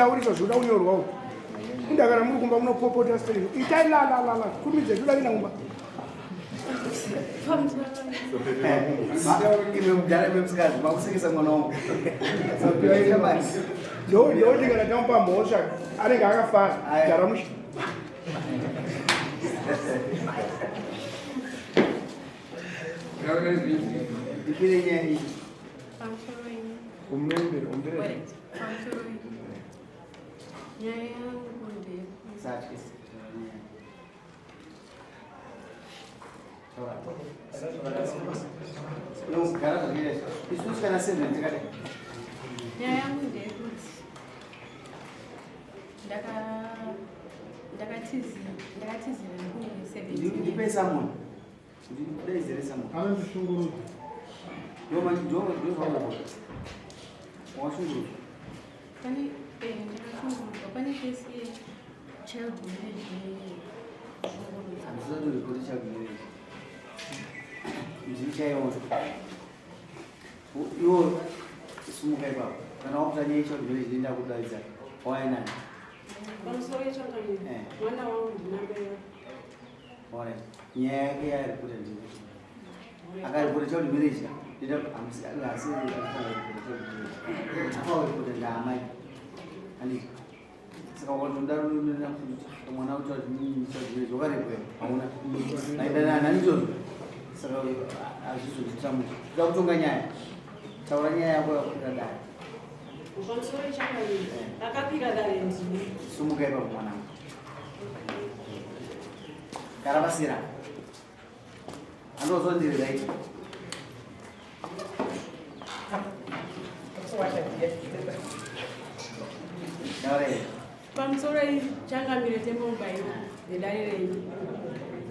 taurisa zvoda kunyorwawo indakara muri kumba munopopota stereo itai la kurumidze zvoda kuenda kumba ndodingana tamupa mhosva anenge akafara gara musha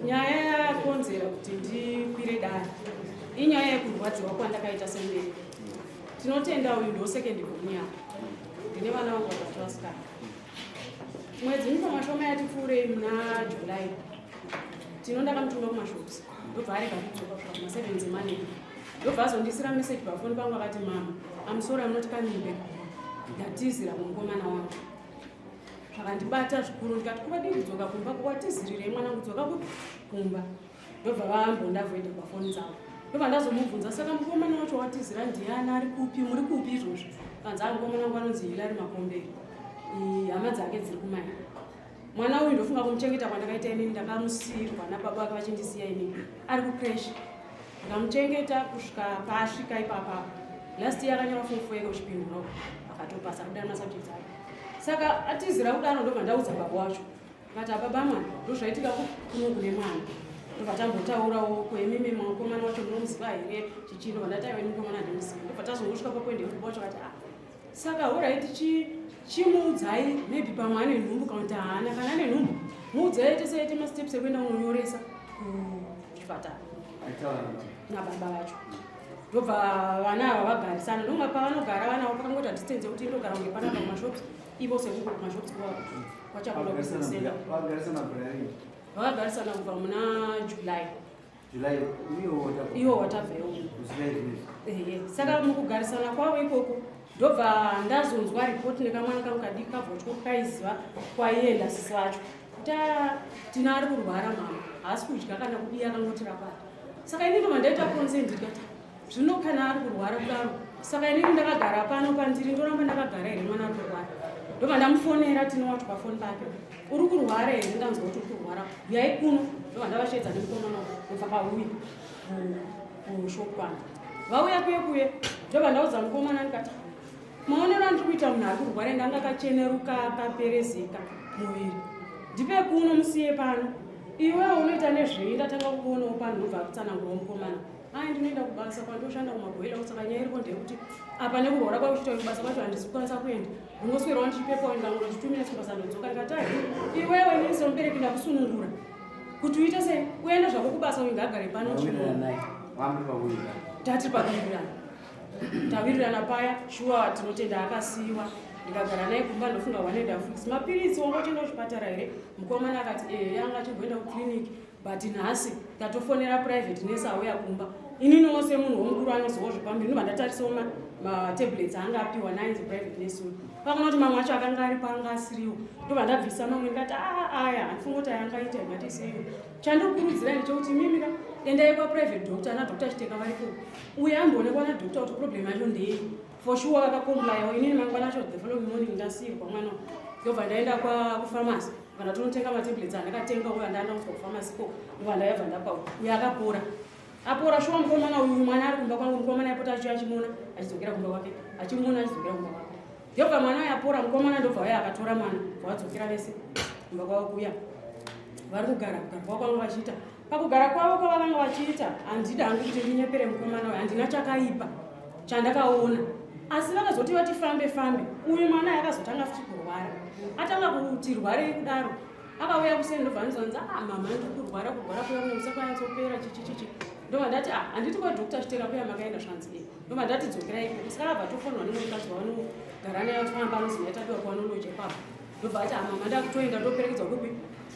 nyaya yakonzera kuti ndikwire dare inyaya yekurwadziwa kwandakaita semberi. Tinotenda uyu ndo second born yako. Ndine vana vangu vatatu vasikana. Mwedzi mishoma yatipfuurei muna July. Tinoda kamutumba kumashops. Ndobva areka kudzoka kusvika kuma 7 dzemanheru. Ndobva azondisira message pafoni pangu akati mama, I'm sorry I'm not coming back. Ndatizira mukomana wangu. Zvakandibata zvikuru ndikati kuvadii kudzoka kumba kwatizirire mwana kudzoka kumba. Ndobva vambondavoida pafoni dzavo. Ndobva ndazomubvunza saka mukomana wacho watizira ndiani ari kupi muri kupi izvozvo. Kanzi mukomana wangu anonzi Hilary Makomberi. Hama dzake dziri kumai. Mwana uyu ndofunga kumuchengeta kwandakaita inini ndakamusirwa nababa vake vachindisiya inini. Ari kucrash. Ndamuchengeta kusvika paasvika ipapa. Last year akanyora form 4 yake uchipindura akatopasa kudana subject ake. Saka atizira kudano ndobva ndaudza baba wacho. Akati baba mwana ndozvaitika kuno kune mwana. Ndobva tambotaurawo kwemimi mukomana wacho munomuziva here chichino vandatayiwa mukomana ndimuziva. Ndobva tazongosvika papoindi yekuti wacho akati saka alright chimuudzai maybe pamwe ane nhumbu kana kuti haana kana ane nhumbu muudzai tesete masteps ekuenda kunonyoresa kuchipatara nababa vacho. Ndobva vana ava vagarisana ndomwe pavanogara vana vakangota distance yekuti indogara kunge panapa kumashops ivo sekunge kumashops kwavo kwachakuda kusenda vakagarisana kubva muna July iwo watabvewo. Saka mukugarisana kwavo ikoko ndobva ndazonzwa ripoti nekamwana kangu kadiki kabvotyo kaiziva kwaienda sisi vacho kuti tina ari kurwara mama haasi kudya kana kudii akangotira pari. Saka inini ndobva ndaita consent ndikati zvino kana ari kurwara kudaro saka inini ndakagara pano pandiri ndoramba ndakagara here mwana ari kurwara. Ndobva ndamufonera tinowacho pafoni pake uri kurwara here ndanzwa kuti uri kurwara uyai kuno. Ndobva ndavashedza nemukomana ndobva pauya kushopu pano vauya kuye ndobva ndaudza mukomana ndikati maonero andiri kuita munhu ari kurwara ndanga akacheneruka akaperezeka muviri ndipe kuno musiye pano iwewo unoita nezvei ndatanga kuonawo pano ndobva kutsanangurawo mukomana ndinoenda kubasa kwandoshanda kumabhoila kusaka nyaya iripo ndeyekuti apa nekurwara kwakuchita kubasa kwacho handisi kukwanisa kuenda ndingoswerawo ndichipepawo ndango 2 minutes kubasa ndodzoka ndikati iwewe inini semubereki ndakusunungura kuti uite sei uende zvako kubasa uyu ngagare pano tati pakawirirana tawirirana paya shuwa tinotenda akasiyiwa ndikagara naye kumba ndofunga wanenda fix mapiritsi wangochenda kuchipatara here mukomana akati yanga achimboenda kuclinic but nhasi tatofonera private nurse auya kumba inini wose munhu womukuru anozozve pamberi ndobva ndatarisawo matablets anga apiwa nainzi private nurse uyu pakaona kuti mamwe acho akanga ari panga asiriwo ndobva ndabvisa mamwe ndikati aya handifunga kuti ayangaita ingati seiyo chandokurudzira ndechekuti mimira endai kwaprivate doctor nadoctor Chiteka varipo uye amboonekwa nadoctor kuti problem yacho ndei for sure vakakomplayawo inini mangwana acho the following morning ndasiyirwa mwana ndobva ndaenda kufamasi kana tonotenga matablets andakatenga uye andaenda kusva kufamasi ko ndobva ndayabva ndapa uye akapora apora shuwa mukomana uyu mwana ari kumba kwangu mukomana yapota achimuna achidzokera kumba kwake achimuna achidzokera kumba kwake ndobva mwana yapora mukomana ndobva uye akatora mwana vadzokera vese kumba kwavo kuya vari kugara kwavo kwavo vachiita pakugara kwavo kwavanga vachiita handidi hangu kuti ndinyepere mukomana uyu handina chakaipa chandakaona asi vakazoti vati fambe uyu mwana yakazotanga futi kurwara atanga kuti rwarei kudaro akauya kuseni ndobva ndizonza mama ndikurwara kuya kunosakanyatsopera chichichichi ndobva ndati handiti kwadoctor Chiteka kuya makaenda zvanzi ndobva ndati dzokerai ipo saka abva tofonwa nemukadzi wavanogara naye famba anozinaitadiwa kwanonojepapo ndobva ati mama ndakutoenda ndoperekedzwa kupi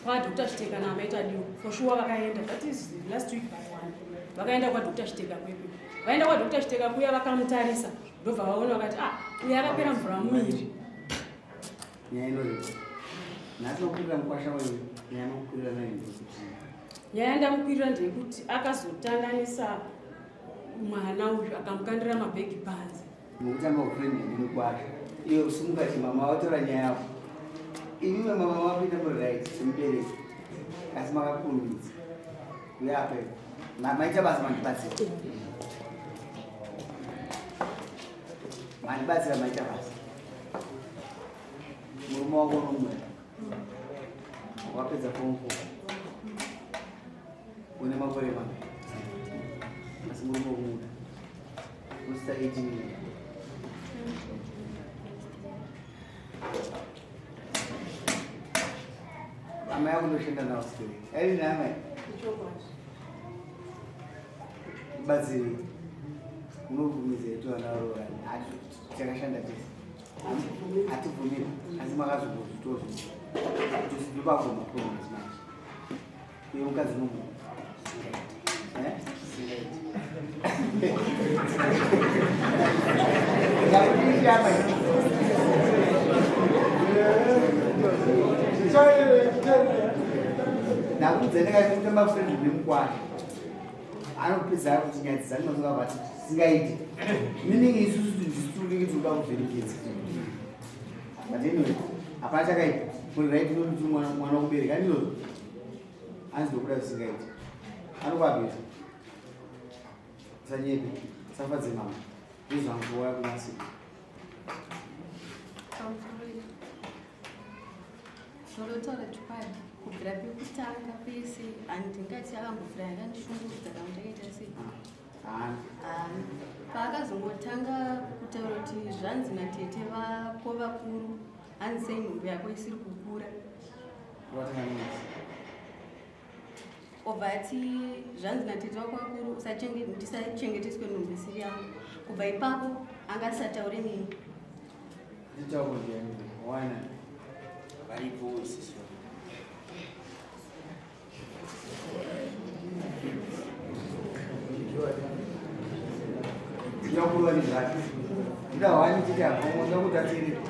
kwadoctor Chiteka naamaita diwo for sure vakaenda that is last week by one vakaenda kwadoctor Chiteka kwepi vaenda kwadoctor Chiteka kuya vakamutarisa ndobva vaona vakati uyu akapera mvura muviri nyaya inorepa nhasi wakurira mukwasha wayo nyaya nokukurira nayo ndekuti nyaya ndamukwirira ndeyekuti akazotandanisa mwana uyu akamukandira mabhegi panze mukutamba ufrendi nemukwasha iyo usimukati mama watora nyaya yako imime mama wapinda muright semubereki asi makakurumidza kuyape maita basa mandibatsira maita basa murume wako nomwe wapedza form 4 une makore mana asi murume wokumuda usita 18 amai ako ndoshanda nawo sikereki airi neamai ibatsirei unobvumidza itoanaroani takashanda tese hatibvumiri asi makazongozvitozvo ndopakoma problems manje uye mukadzi nomunhu ndakudza ndakaita mafrendi nemukwasha anopedza kuti nyaya dzanimazonga vati singaiti meaning isusu ndisituliki tinoda kuvherikedza but anyway hapana chakaipa kurirait nomuti mwana wokubereka andizvo anzidokuda zvisingaiti anokwabvisa sanyepe safadze mama ndizvanguoya kunasika zvolotaura chokwadi kubvira pekutanga pese handingati akambovhura yakandishungurudza kana ndakaita sei paakazongotanga kutaura kuti zvanzi naTete vako vakuru hanzi sei nhumbu yako isiri kukura obva ati zvanzi naTete vako vakuru tisachengeteswe nhumbu isiri yangu kubva ipapo anga asataure nini varipo isisi ndinokurwa nezvake ndahwani chiti akomo ndokutatirira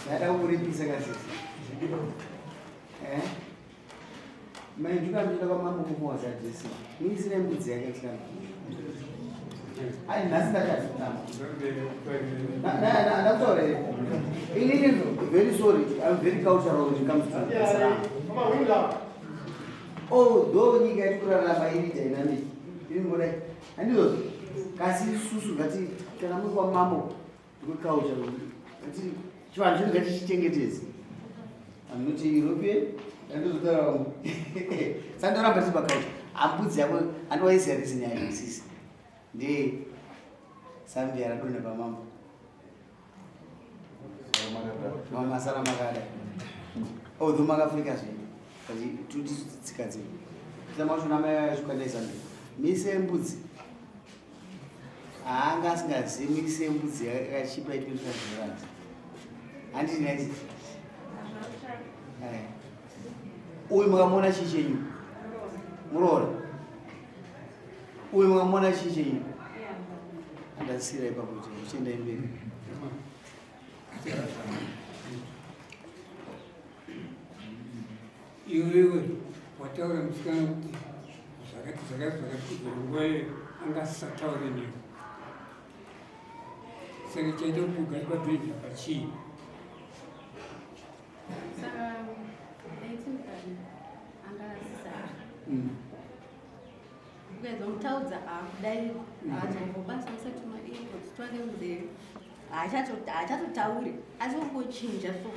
ndada kuripisa kasisi maindikamira kwamambo kumowasadhesi muisire mbudzi yake chikana ai nhasi ndakazitama ndakutaura inini very sorry I'm very cultural when it comes to although nyika iri kurarama iri dynamic iri ngodai handizvo kasi isusu ngati kana muri kwamambo ndikweculture ati chivanhu chiri ngatichichengetedze anoti european andizotaura sandoramba tiri paculture ambudzi yako andowaisiya risinyaya sisi ndi Zambia radone pamambo masara makada although makafrika zvino kuti tutitsika dzino samashona mayazvikwanisa mise mbudzi anga asingazivi mise mbudzi yakashipa 25 rand handiti naiti uyu makamona chii chenyu Muroora uyu makamona chii chenyu andasira ipapo kuti uchienda imberi iwewe wataura musikana kuti zvakakuzwa nguva angasisataure newe saka chaita kuti ugari pabhedha pachii saka ndaitimukani angasisara ukaedza mutaudza akudai aachambobasa musati maipoti twake muzere haachatotaure asi ungochinja so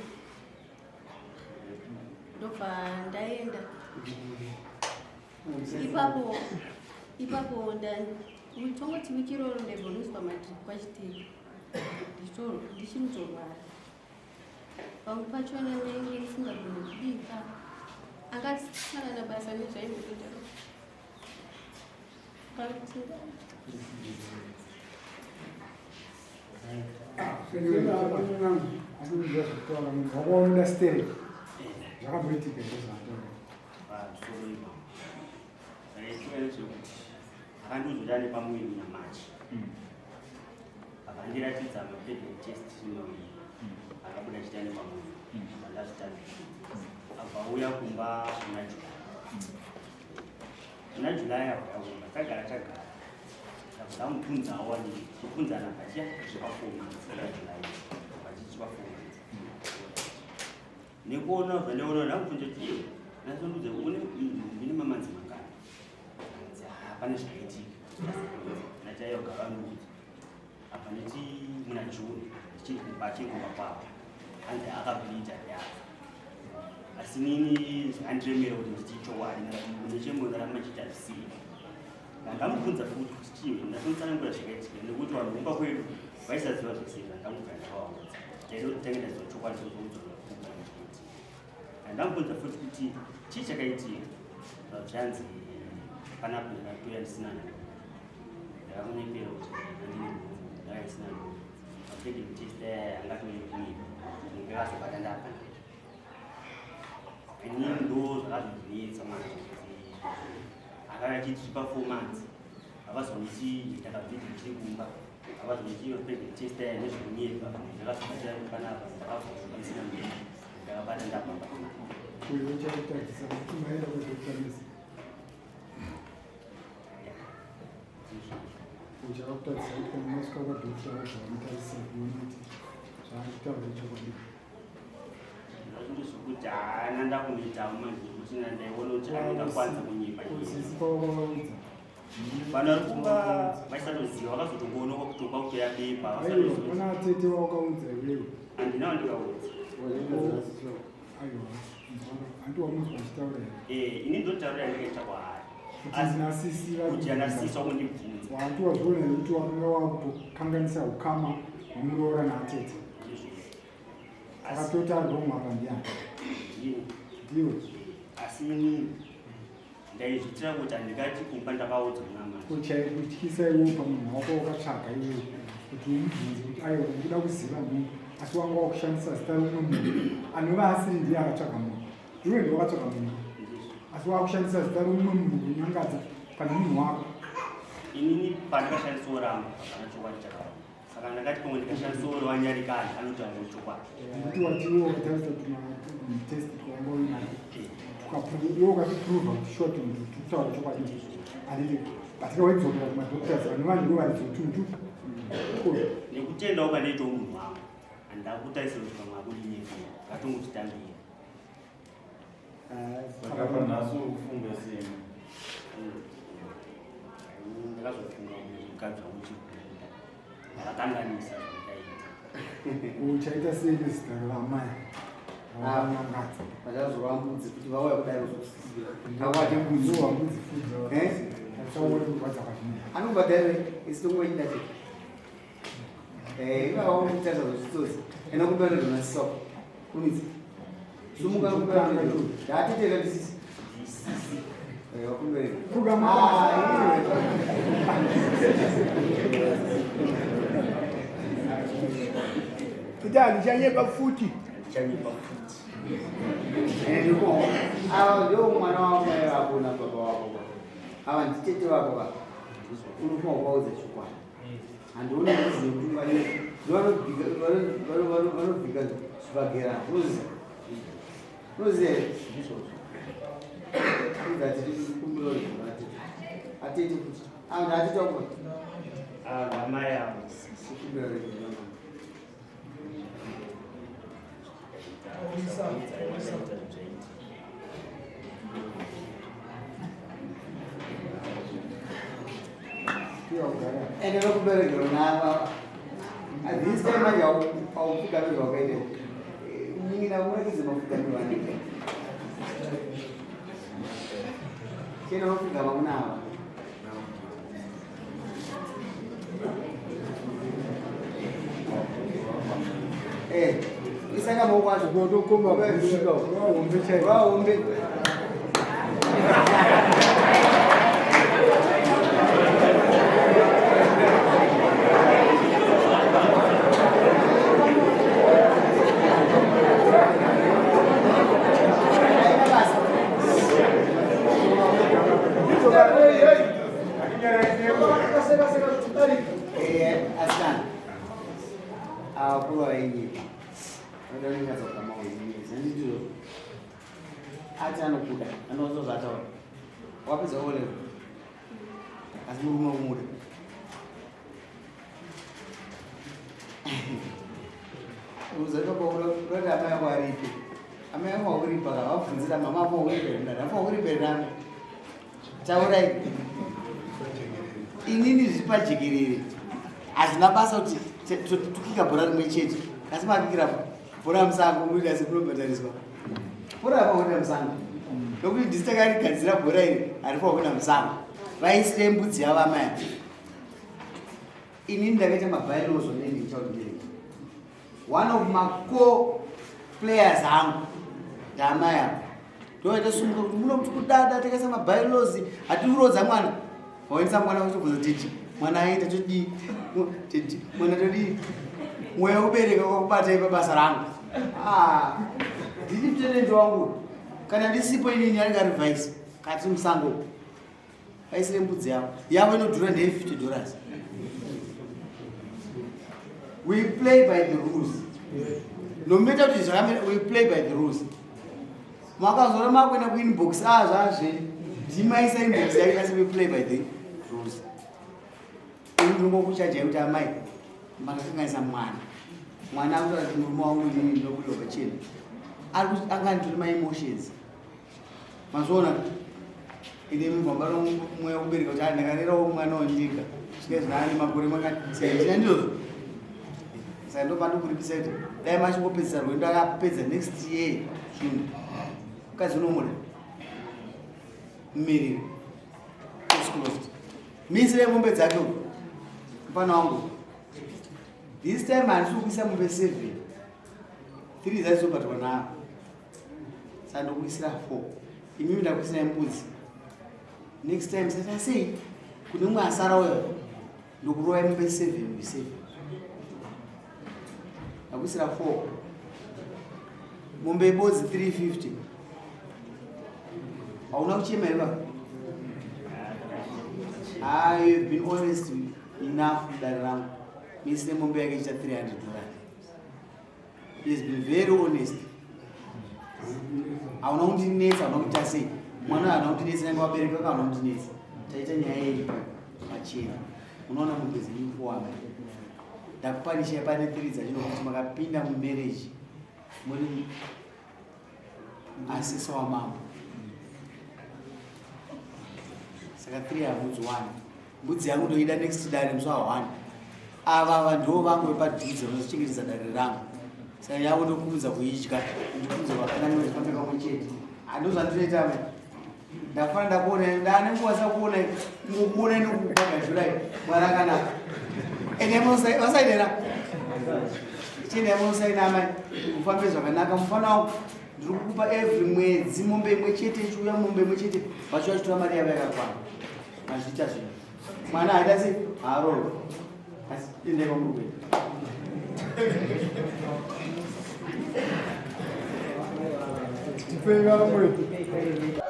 ndobva ndaenda ipapo tongoti wikiroro ndaibhoniswa madhiri kwachiteki ndichimutorwara pamwe pachona nenge ndisingagoni kubika angasangana basa nezvaimbotoda wakaona stere zvakaboitika akandizoda nepamuviri nyamachi akandiratidza mapedal test akabuda chita nepamuviri andazvitandika akauya kumba kuna julai akaumba tagara ndamutunza awani kupunzana pachiya zvepafomansi julai vachichipafoma nekuona zvandaona ndakufunja kuti nasondudze ndine mamanzi mangani hapana zvaitika nachayogara nokuti apa nditi muna juni ndichingumba kwavo anzi akabvita yava asi nini zvandiremera kuti ndichichowari nechemurarama chita zvisii ndamubvunza futi kuti chii ndasonitsanangura zvakaitika nekuti vanhu kumba kwedu vaisaziva zvese zvandamugara ndavaudza taitotengeta zvochokwadi zvozoudza ndamubvunza futi kuti chii chakaitika zvanzi panapo ndakatoya ndisina ndakamunyepera kuti andine ndakaisina apedal test angatoikunyika ndingakazobata ndapana inini ndo zvakazondinetsa manje kuti akachiti performance avazoniti ndakabviti ndichiri kumba avazoniti pedal test nezvekunyika ndakazobata panapa ndakazosina ndakabata ndapapa uyo uchaitadzisa kuti maenda kuzokwanisa uchakutadzisa kuti unosvika kwadhokta zvavamutarisira kuona kuti zvaanditaura chokwadi zvokuti haana ndakunoitawo manje kuti ndaiona kuti andingakwanisa kunyika sisi pavavaudza vanhu vari kumba vaisatoziva vakazotongoona kwakutoka kutoya bepa pana tete wakaudza iwewe handina wandikaudza aiwa handi wamunzwa achitaura here ini ndotaurira ndikaita kwaari kuti nasisi kuti anasisa kundibvunza wati wazviona nekuti wakanga wakutokanganisa ukama hwemuroora natete akatoti aromwa pandiani ndiwe asi inini ndaizvitira kuti handingati kumba ndakaudza munamai kutyisaiwo pamunhu wako wakatsvaga iwewe kuti umubvunze kuti aiwa ndikuda kuziva munhu asi wanga wakushandisa zita rumwe munhu anova asiri ndiye akatsvaga munhu iwe ndi wakatsvaga munhu asi wakushandisa zita rumwe munhu kunyangadza pane munhu wako inini pandakashandisawo rangu pakana chokwadi chakava saka ndakati pamwe ndikashandisawo rwanyarikani anotaura chokwadi kuti watiwo wakatarisa test twanga uinayo iwe ukatiprova kuti shoti munhu tikutaura chokwadi handiti patikawedzokera kumadhoktors vane vanhu ndo varizotutu nekutendawo panoitawo munhu wangu handakutarisira kuti pamwe akudinyefiya katongotitambira akapanhaso kufunga sei ndakazofunga kuti kugadzwa muchigunda ndakakanganisa zvitaita uchaita sei nezita ramai avanangadza vachazovambudzi kuti vauya kudai uzosisira awate mbudzi wambudzi futi achaona kurwadza kwazvino anobhadhare isi tongoida che ivavo kutasa zvozvitsotsi ena kudanedonasisako kunitsi sumuka kudanedondatiteka ndisisi Kita alishanyepa futi. Hawa ndio mwana wako hapo na baba wako. Hawa ni tete wako baba. Ulikuwa wauze chukua. Ndio hizi mtu wale wale piga subagera. Uze. Ndio tete kumlo atete. Anga atete wako. Mama ya and look very good now. At this time, I will pick up your baby. You know, what is the most one? Can you pick up now? Eh, it's like a mobile to go to come over. Wow, inini zvipajekiriri hazvina basa kuti tukika bhora rimwe chete asi makikira bhora musango muita sekunobhadhariswa bhora apakuenda musango nokuti ndisi takarigadzira bhora iri harifa kuenda musango vaisire mbudzi yavo amaya inini ndakaita mabhailozo nendichaudei one of macore players hangu ndaamaya ndoita sunga kuti muno kuti kudada takaisa mabhailozi hatikurodza mwana waendesa mwana kuchibvunza titi mwana aita todi titi mwana todi mweya ubereka kwakubata ipa basa rangu nditi mtenenzi wangu kana ndisipo inini aringarivhaisi kati musango aisire mbudzi yavo yavo inodhura ndei $50. We play by the rules. No matter what is happening, we play by the rules. Makazora makwenda kuinbox zvazve ndimaisa inbox yake asi we play by the rules. Ndingo kuchaja kuti amai makakangaisa mwana akuti murume wangu ndini ndokuliwa pachena angandiri my emotions mazona ine mubamba mweya kubereka kuti ndakarerawo mwana wandika zvinani makore makasiyana ndizvo saka ndopandokurimbisa kuti dai machingopedzisa rwendo akapedza next year zvino mukadzi unomuda mmiriri esclosed misire mombe dzake mfana wangu this time handisi kuisa mombe 7 3 dzaizobatwa navo saka ndokuisira 4 imimi ndakuisira mbudzi next time sata sei kune mwe asara uyo ndokurova mombe 7 ndakuisira 4 mombe ibodzi 350 hauna kuchema here baba you've been honest enough dare rangu misine mombe yake icha $300. He has been very honest. Hauna kundinetsa hauna kuita sei mwana haana kundinetsa nange wabereka hauna kundinetsa taita nyaya yedu machena unoona mombe dzinifuwama ndakupanisha pane 3 dzachinokuti makapinda mumarriage muri asisa wamambo saka 3 hamudzi 1 mbudzi yangu ndoida next dare musi wa 1 ava vanhu vangu vepadhuze vanozvichengetedza dare rangu saka yavo ndokumudza kuidya ndikumudza vafanani vachifambika pamwe chete handozvandinoita ndafana ndakuona ndaane nguva kuona ngokuona nekukagadzulai mwana kanaka ende vasaidera chienda yamunosaina amai ufambe zvakanaka mufana wangu ndiri kukupa every mwedzi mombe imwe chete ichiuya mombe imwe chete vacho vachitora mari yavo yakakwana azviita zvinhu mwana haida sei haarorwa asi endai kwamuri kuenda tipei vamwe